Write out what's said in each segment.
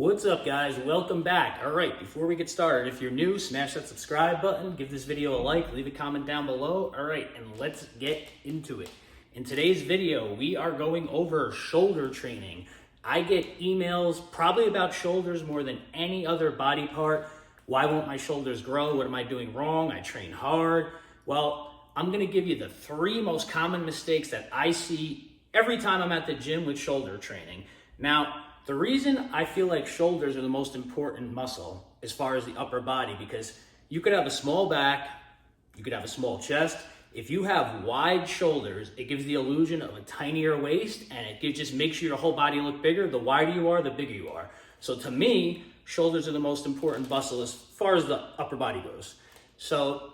What's up, guys? Welcome back. All right, before we get started, if you're new, smash that subscribe button, give this video a like, leave a comment down below. All right, and let's get into it. In today's video, we are going over shoulder training. I get emails probably about shoulders more than any other body part. Why won't my shoulders grow? What am I doing wrong? I train hard. Well, I'm gonna give you the 3 most common mistakes that I see every time I'm at the gym with shoulder training. Now, the reason I feel like shoulders are the most important muscle as far as the upper body, because you could have a small back, you could have a small chest. If you have wide shoulders, it gives the illusion of a tinier waist, and it just makes your whole body look bigger. The wider you are, the bigger you are. So to me, shoulders are the most important muscle as far as the upper body goes. So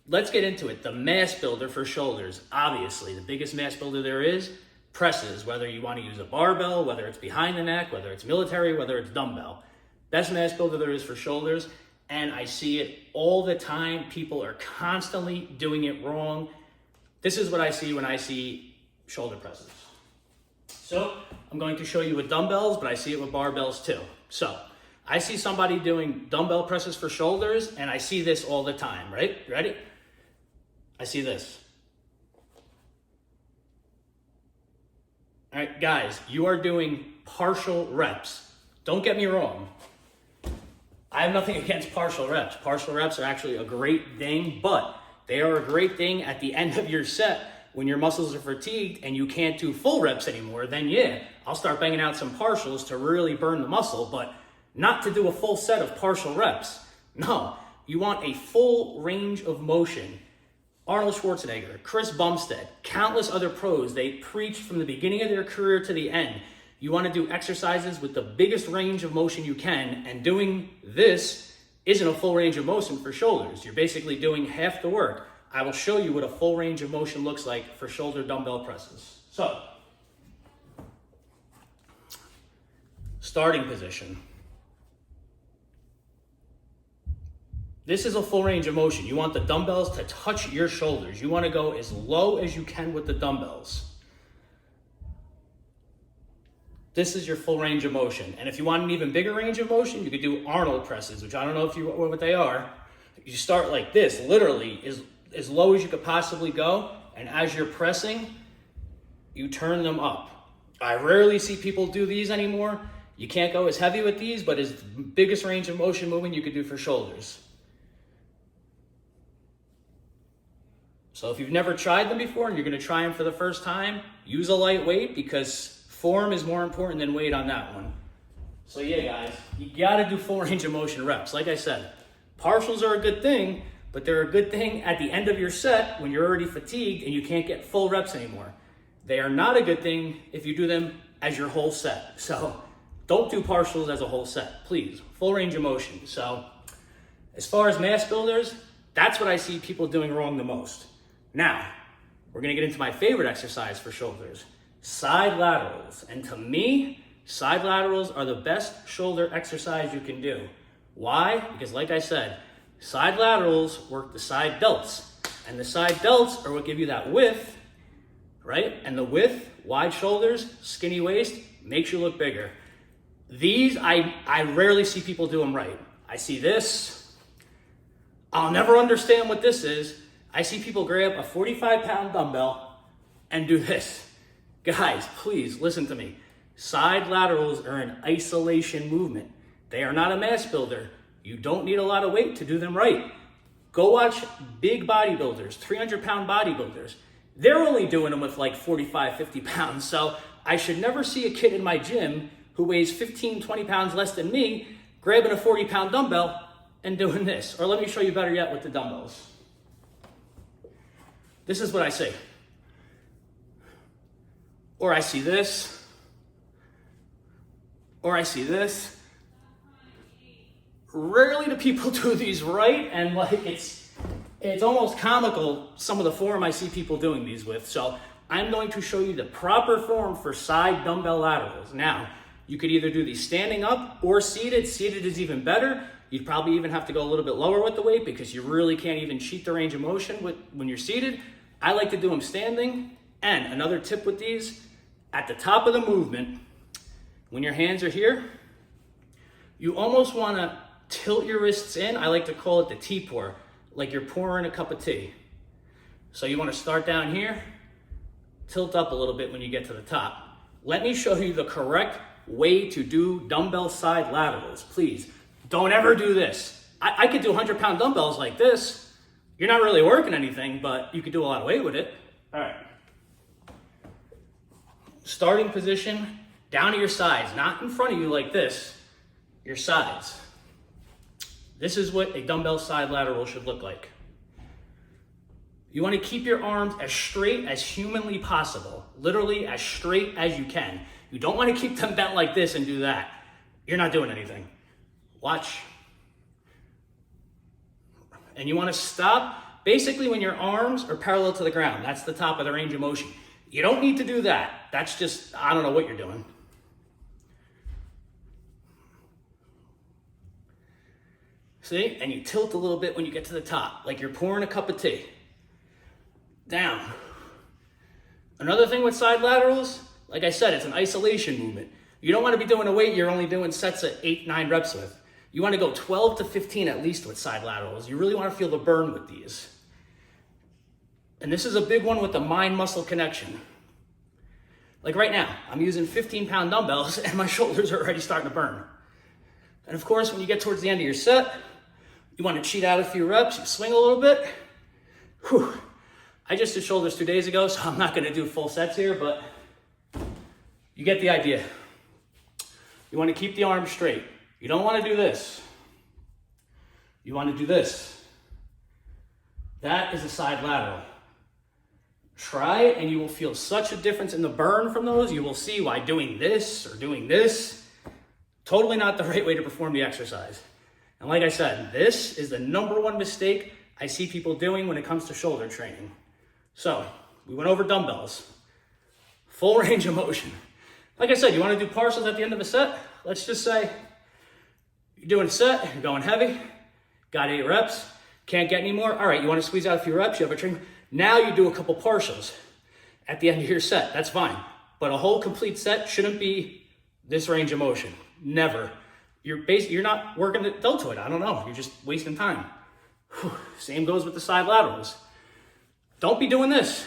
let's get into it. The mass builder for shoulders, obviously, the biggest mass builder there is, presses, whether you want to use a barbell, whether it's behind the neck, whether it's military, whether it's dumbbell. Best mass builder there is for shoulders, and I see it all the time. People are constantly doing it wrong. This is what I see when I see shoulder presses. So I'm going to show you with dumbbells, but I see it with barbells too. So I see somebody doing dumbbell presses for shoulders, and I see this all the time, right? Ready? I see this. All right, guys, you are doing partial reps. Don't get me wrong. I have nothing against partial reps. Partial reps are actually a great thing, but they are a great thing at the end of your set when your muscles are fatigued and you can't do full reps anymore. Then yeah, I'll start banging out some partials to really burn the muscle, but not to do a full set of partial reps. No, you want a full range of motion. Arnold Schwarzenegger, Chris Bumstead, countless other pros, they preach from the beginning of their career to the end. You want to do exercises with the biggest range of motion you can, and doing this isn't a full range of motion for shoulders. You're basically doing half the work. I will show you what a full range of motion looks like for shoulder dumbbell presses. So, starting position. This is a full range of motion. You want the dumbbells to touch your shoulders. You want to go as low as you can with the dumbbells. This is your full range of motion. And if you want an even bigger range of motion, you could do Arnold presses, which I don't know if you what they are. You start like this, literally as low as you could possibly go. And as you're pressing, you turn them up. I rarely see people do these anymore. You can't go as heavy with these, but as the biggest range of motion movement you could do for shoulders. So if you've never tried them before and you're going to try them for the first time, use a light weight, because form is more important than weight on that one. So yeah, guys, you got to do full range of motion reps. Like I said, partials are a good thing, but they're a good thing at the end of your set when you're already fatigued and you can't get full reps anymore. They are not a good thing if you do them as your whole set. So don't do partials as a whole set, please. Full range of motion. So as far as mass builders, that's what I see people doing wrong the most. Now, we're going to get into my favorite exercise for shoulders, side laterals. And to me, side laterals are the best shoulder exercise you can do. Why? Because like I said, side laterals work the side delts. And the side delts are what give you that width, right? And the width, wide shoulders, skinny waist, makes you look bigger. These, I rarely see people do them right. I see this. I'll never understand what this is. I see people grab a 45-pound dumbbell and do this. Guys, please listen to me. Side laterals are an isolation movement. They are not a mass builder. You don't need a lot of weight to do them right. Go watch big bodybuilders, 300-pound bodybuilders. They're only doing them with like 45, 50 pounds. So I should never see a kid in my gym who weighs 15, 20 pounds less than me grabbing a 40-pound dumbbell and doing this. Or let me show you better yet with the dumbbells. This is what I see. Or I see this. Or I see this. Rarely do people do these right, and like it's almost comical some of the form I see people doing these with. So I'm going to show you the proper form for side dumbbell laterals. Now, you could either do these standing up or seated. Seated is even better. You'd probably even have to go a little bit lower with the weight because you really can't even cheat the range of motion when you're seated. I like to do them standing. And another tip with these, at the top of the movement, when your hands are here, You almost want to tilt your wrists in. I like to call it the tea pour, like you're pouring a cup of tea. So you want to start down here, tilt up a little bit when you get to the top. Let me show you the correct way to do dumbbell side laterals. Please, don't ever do this. I could do 100-pound dumbbells like this. You're not really working anything, but you could do a lot of weight with it. All right. Starting position, down to your sides, not in front of you like this, your sides. This is what a dumbbell side lateral should look like. You want to keep your arms as straight as humanly possible, literally as straight as you can. You don't want to keep them bent like this and do that. You're not doing anything. Watch. And you want to stop basically when your arms are parallel to the ground. That's the top of the range of motion. You don't need to do that. That's just, I don't know what you're doing. See? And you tilt a little bit when you get to the top, like you're pouring a cup of tea. Down. Another thing with side laterals, like I said, it's an isolation movement. You don't want to be doing a weight you're only doing sets of 8-9 reps with. You want to go 12 to 15 at least with side laterals. You really want to feel the burn with these. And this is a big one with the mind-muscle connection. Like right now, I'm using 15-pound dumbbells and my shoulders are already starting to burn. And of course, when you get towards the end of your set, you want to cheat out a few reps, you swing a little bit. Whew. I just did shoulders 2 days ago, so I'm not going to do full sets here, but you get the idea. You want to keep the arms straight. You don't want to do this. You want to do this. That is a side lateral. Try it and you will feel such a difference in the burn from those. You will see why doing this or doing this, totally not the right way to perform the exercise. And like I said, this is the #1 mistake I see people doing when it comes to shoulder training. So we went over dumbbells, full range of motion. Like I said, you want to do partials at the end of a set. Let's just say you're doing a set, you're going heavy, got 8 reps, can't get any more. All right, you want to squeeze out a few reps, you have a training. Now you do a couple partials at the end of your set. That's fine. But a whole complete set shouldn't be this range of motion. Never. You're not working the deltoid. I don't know. You're just wasting time. Whew. Same goes with the side laterals. Don't be doing this.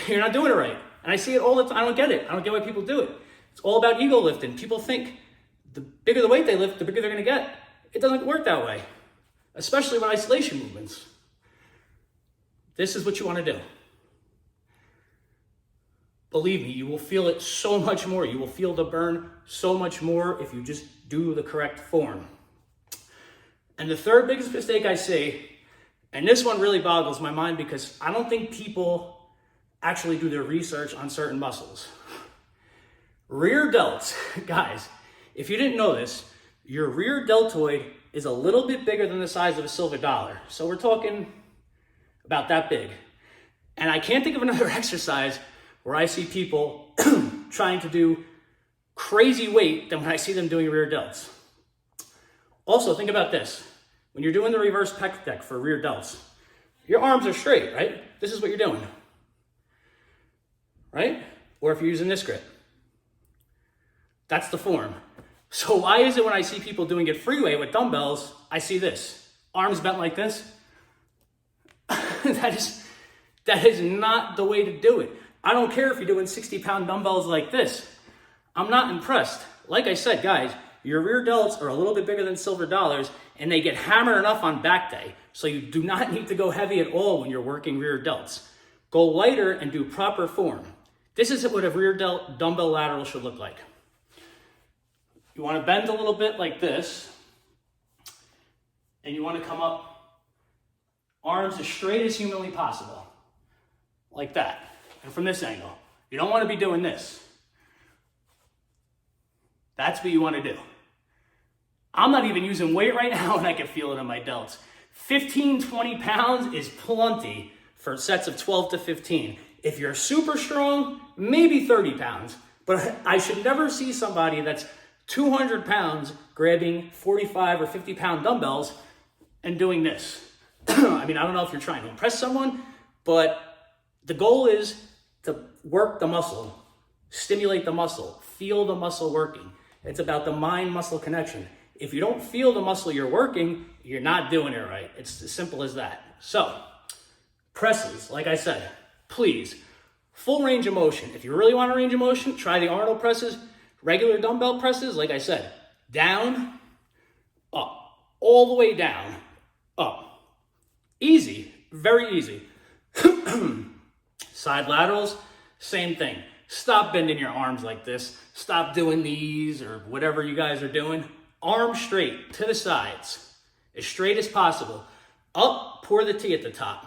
You're not doing it right. And I see it all the time. I don't get it. I don't get why people do it. It's all about ego lifting. People think the bigger the weight they lift, the bigger they're going to get. It doesn't work that way, especially with isolation movements. This is what you want to do. Believe me, you will feel it so much more. You will feel the burn so much more if you just do the correct form. And the third biggest mistake I see, and this one really boggles my mind because I don't think people actually do their research on certain muscles. Rear delts, guys, if you didn't know this, your rear deltoid is a little bit bigger than the size of a silver dollar. So we're talking about that big. And I can't think of another exercise where I see people trying to do crazy weight than when I see them doing rear delts. Also, think about this. When you're doing the reverse pec deck for rear delts, your arms are straight, right? This is what you're doing, right? Or if you're using this grip, that's the form. So why is it when I see people doing it free weight with dumbbells, I see this, arms bent like this? That is not the way to do it. I don't care if you're doing 60-pound dumbbells like this. I'm not impressed. Like I said, guys, your rear delts are a little bit bigger than silver dollars and they get hammered enough on back day. So you do not need to go heavy at all when you're working rear delts. Go lighter and do proper form. This is what a rear delt dumbbell lateral should look like. You want to bend a little bit like this, and you want to come up, arms as straight as humanly possible, like that. And from this angle, you don't want to be doing this. That's what you want to do. I'm not even using weight right now and I can feel it in my delts. 15, 20 pounds is plenty for sets of 12 to 15. If you're super strong, maybe 30 pounds. But I should never see somebody that's 200 pounds grabbing 45 or 50 pound dumbbells and doing this. I mean, I don't know if you're trying to impress someone, but the goal is to work the muscle, stimulate the muscle, feel the muscle working. It's about the mind-muscle connection. If you don't feel the muscle you're working, you're not doing it right. It's as simple as that. So, presses, like I said, please, full range of motion. If you really want a range of motion, try the Arnold presses, regular dumbbell presses, like I said, down, up, all the way down, up. Easy, very easy. Side laterals, same thing. Stop bending your arms like this. Stop doing these or whatever you guys are doing. Arms straight to the sides, as straight as possible. Up, pour the T at the top.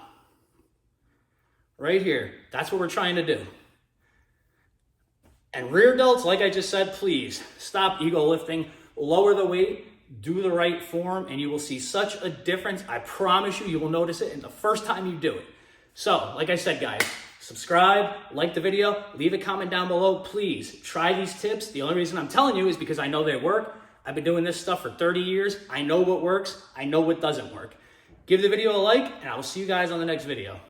Right here, that's what we're trying to do. And rear delts, like I just said, please stop ego lifting, lower the weight, do the right form, and you will see such a difference. I promise you, you will notice it in the first time you do it. So, like I said, guys, subscribe, like the video, leave a comment down below. Please try these tips. The only reason I'm telling you is because I know they work. I've been doing this stuff for 30 years. I know what works. I know what doesn't work. Give the video a like, and I will see you guys on the next video.